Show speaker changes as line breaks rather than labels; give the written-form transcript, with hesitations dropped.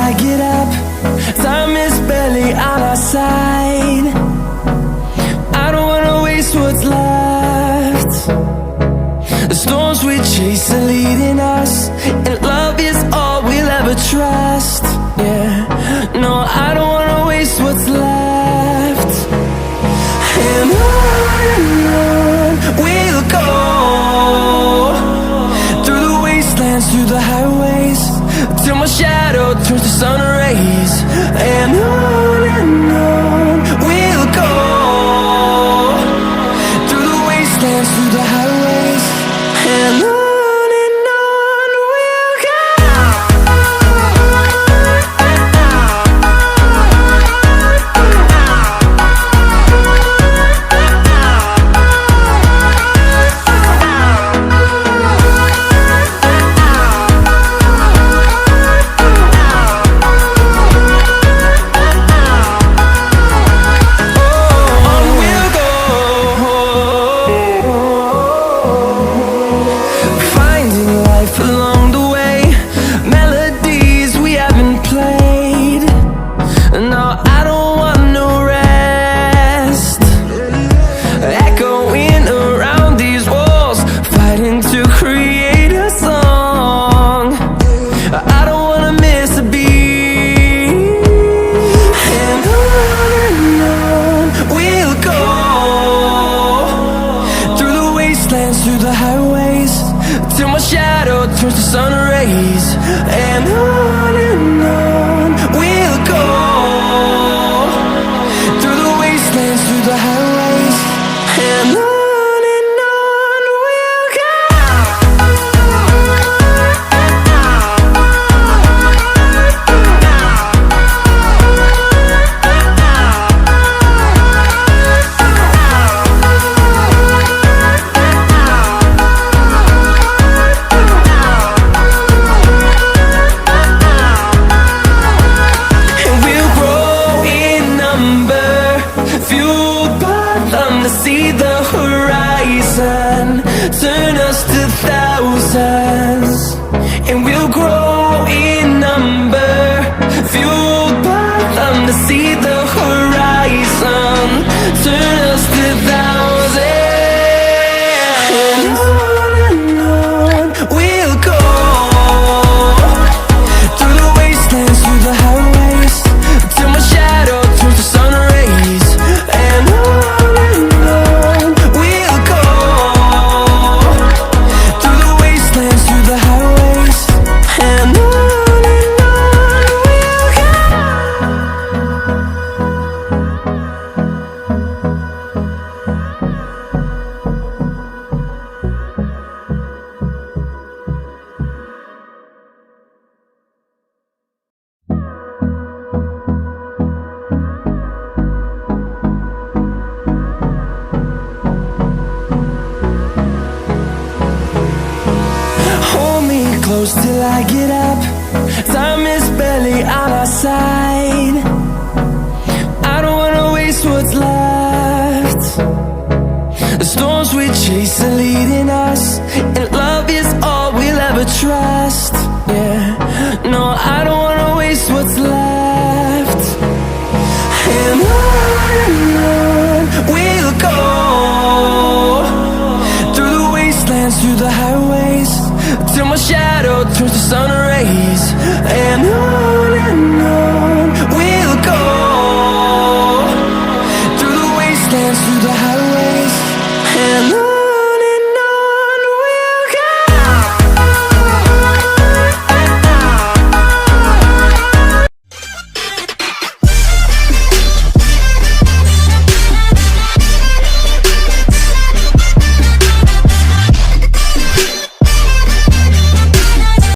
I get up. Time is barely on our side. I don't wanna waste what's left. The storms we chase are leading us, and love is all we'll ever trust. Yeah, no, I don't wanna waste what's left. And on we'll go, through the wastelands, through the highways, till my shadow turns to sun rays. And on we'll go, through the wastelands, through the highways, and on we'll go. Through the highways, till my shadow turns to sun rays. And on we'll go, through the wastelands, through the highways, and on we'll go. See the horizon turn us to thousands, and we'll grow in number, fueled by them. To see the horizon turn us to thousands, and on we'll go, through the wastelands, through the highways, till my shadow turns to sun rays. And close till I get up. Time is barely on our side. I don't wanna waste what's left. The storms we chase are leading